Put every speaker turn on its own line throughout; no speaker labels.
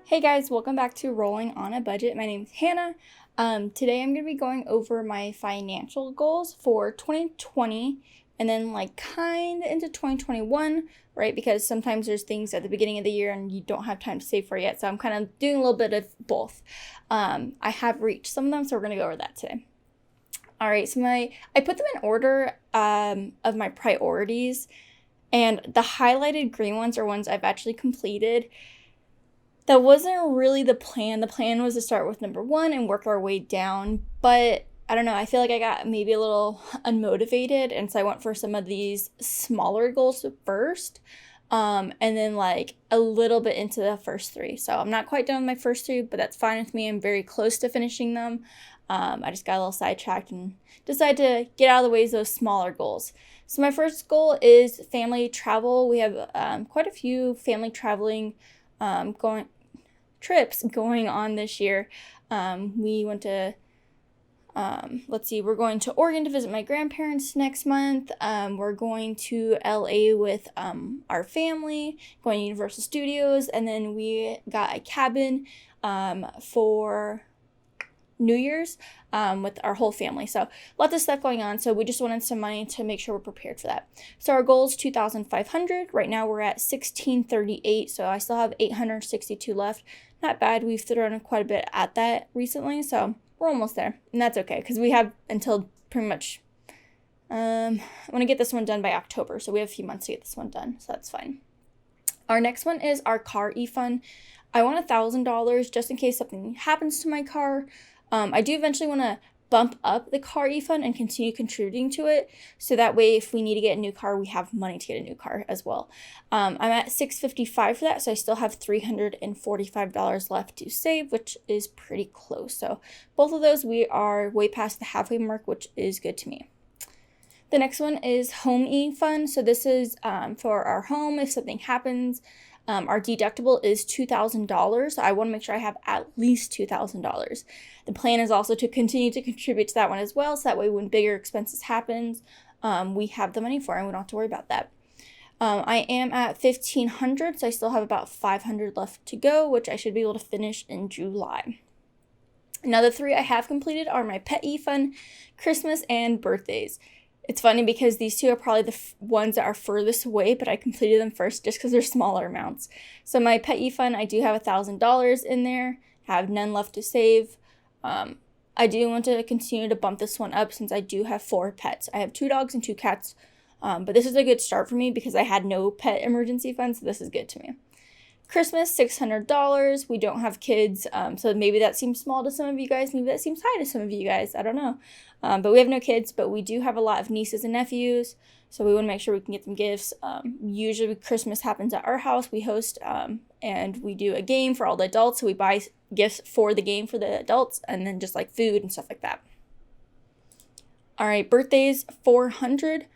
Hey guys, welcome back to Rolling on a Budget. My name is Hannah. Today I'm going to be going over my financial goals for 2020 and then kind of into 2021, right? Because sometimes there's things at the beginning of the year and you don't have time to save for yet. So I'm kind of doing a little bit of both. I have reached some of them, so we're going to go over that today. All right, so I put them in order of my priorities, and the highlighted green ones are ones I've actually completed. That wasn't really the plan. The plan was to start with number one and work our way down. But I don't know, I feel like I got maybe a little unmotivated. And so I went for some of these smaller goals first. And then a little bit into the first three. So I'm not quite done with my first three, but that's fine with me. I'm very close to finishing them. I just got a little sidetracked and decided to get out of the way of those smaller goals. So my first goal is family travel. We have quite a few family traveling trips going on this year. We went to we're going to Oregon to visit my grandparents next month. We're going to LA with our family, going to Universal Studios, and then we got a cabin for New Year's with our whole family. So lots of stuff going on. So we just wanted some money to make sure we're prepared for that. So our goal is $2,500. Right now we're at $1,638. So I still have $862 left. Not bad. We've thrown quite a bit at that recently. So we're almost there. And that's okay because we have until pretty much, I want to get this one done by October. So we have a few months to get this one done. So that's fine. Our next one is our car EFund. I want $1,000 just in case something happens to my car. I do eventually want to bump up the car EFund and continue contributing to it. So that way, if we need to get a new car, we have money to get a new car as well. I'm at $655 for that. So I still have $345 left to save, which is pretty close. So both of those, we are way past the halfway mark, which is good to me. The next one is home EFund. So this is for our home if something happens. Our deductible is $2,000. So I want to make sure I have at least $2,000. The plan is also to continue to contribute to that one as well. So that way when bigger expenses happens, we have the money for it and we don't have to worry about that. I am at $1,500. So I still have about $500 left to go, which I should be able to finish in July. Now the three I have completed are my pet EFund, Christmas, and birthdays. It's funny because these two are probably the ones that are furthest away, but I completed them first just because they're smaller amounts. So my pet EFund, I do have $1,000 in there, have none left to save. I do want to continue to bump this one up since I do have 4 pets. I have 2 dogs and 2 cats, but this is a good start for me because I had no pet emergency fund, so this is good to me. Christmas, $600. We don't have kids, so maybe that seems small to some of you guys. Maybe that seems high to some of you guys. I don't know. But we have no kids, but we do have a lot of nieces and nephews, so we want to make sure we can get them gifts. Usually Christmas happens at our house. We host, and we do a game for all the adults, so we buy gifts for the game for the adults, and then just food and stuff like that. All right, birthdays, $400.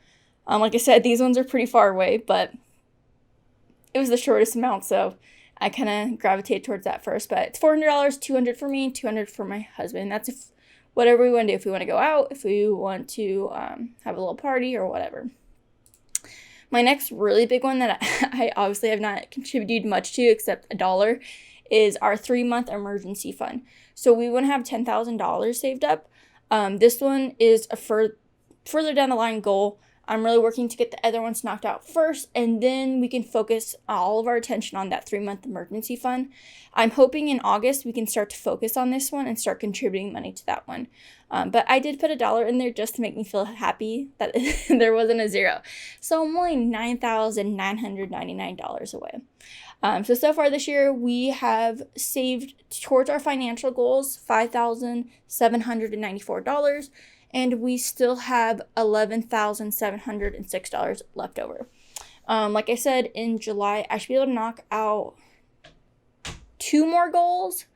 Like I said, these ones are pretty far away, but it was the shortest amount, so I kind of gravitated towards that first. But it's $400, $200 for me, $200 for my husband. That's whatever we want to do. If we want to go out, if we want to have a little party or whatever. My next really big one that I obviously have not contributed much to except $1 is our 3-month emergency fund. So we want to have $10,000 saved up. This one is a further down the line goal. I'm really working to get the other ones knocked out first, and then we can focus all of our attention on that 3-month emergency fund. I'm hoping in August we can start to focus on this one and start contributing money to that one. But I did put $1 in there just to make me feel happy that there wasn't a zero. So I'm only $9,999 away. So far this year, we have saved towards our financial goals $5,794. And we still have $11,706 left over. Like I said, in July, I should be able to knock out 2 more goals.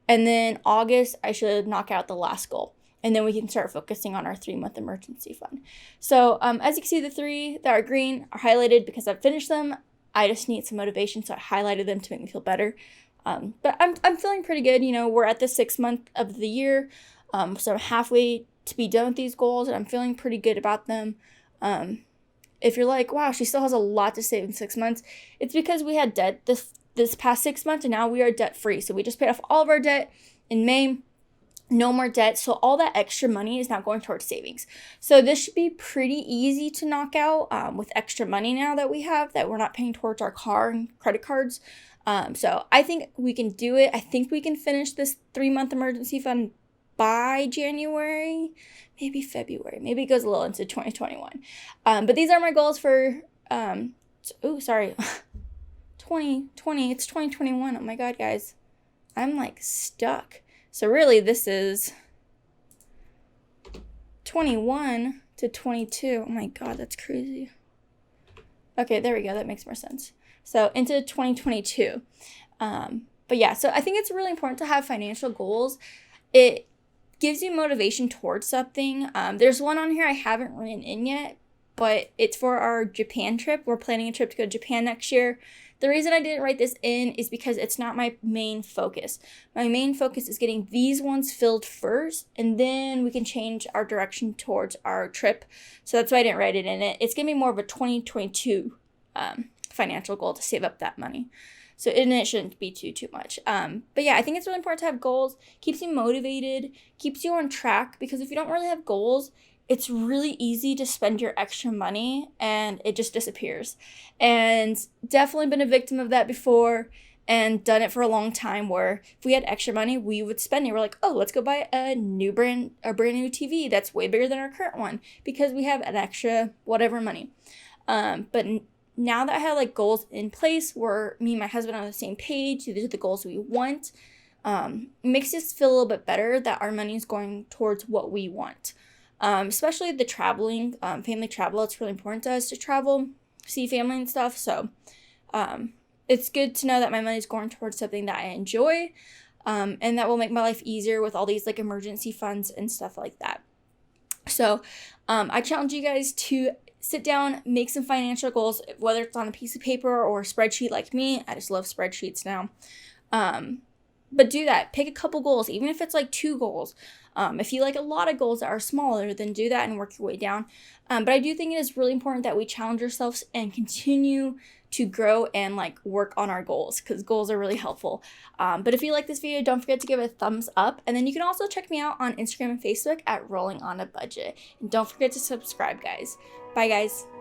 And then August, I should knock out the last goal. And then we can start focusing on our 3-month emergency fund. So as you can see, the 3 that are green are highlighted because I've finished them. I just need some motivation, so I highlighted them to make me feel better. But I'm feeling pretty good. You know, we're at the 6th month of the year. So I'm halfway to be done with these goals, and I'm feeling pretty good about them. If you're like, wow, she still has a lot to save in 6 months, it's because we had debt this this past 6 months, and now we are debt free. So we just paid off all of our debt in May. No more debt. So all that extra money is now going towards savings. So this should be pretty easy to knock out with extra money now that we have, that we're not paying towards our car and credit cards. So I think we can do it. I think we can finish this 3-month emergency fund by January, maybe February. Maybe it goes a little into 2021. But these are my goals for, 2020. It's 2021. Oh my God, guys. I'm like stuck. So really, this is 21 to 22. Oh my God, that's crazy. Okay, there we go. That makes more sense. So into 2022. But yeah, so I think it's really important to have financial goals. It gives you motivation towards something. There's one on here I haven't written in yet, but it's for our Japan trip. We're planning a trip to go to Japan next year. The reason I didn't write this in is because it's not my main focus. My main focus is getting these ones filled first, and then we can change our direction towards our trip. So that's why I didn't write it in it. It's going to be more of a 2022 financial goal to save up that money. So it shouldn't be too much. But yeah, I think it's really important to have goals. Keeps you motivated, keeps you on track, because if you don't really have goals, it's really easy to spend your extra money and it just disappears. And definitely been a victim of that before and done it for a long time, where if we had extra money, we would spend it. We're like, oh, let's go buy a brand new TV that's way bigger than our current one because we have an extra whatever money. But now that I have like goals in place where me and my husband are on the same page, these are the goals we want, it makes us feel a little bit better that our money is going towards what we want. Especially the traveling, family travel. It's really important to us to travel, see family and stuff. So it's good to know that my money is going towards something that I enjoy, and that will make my life easier with all these like emergency funds and stuff like that. So I challenge you guys to sit down, make some financial goals, whether it's on a piece of paper or a spreadsheet like me. I just love spreadsheets now. But do that. Pick a couple goals, even if it's like 2 goals. If you like a lot of goals that are smaller, then do that and work your way down. But I do think it is really important that we challenge ourselves and continue to grow and like work on our goals, because goals are really helpful. But if you like this video, don't forget to give it a thumbs up. And then you can also check me out on Instagram and Facebook at Rolling on a Budget. And don't forget to subscribe, guys. Bye, guys.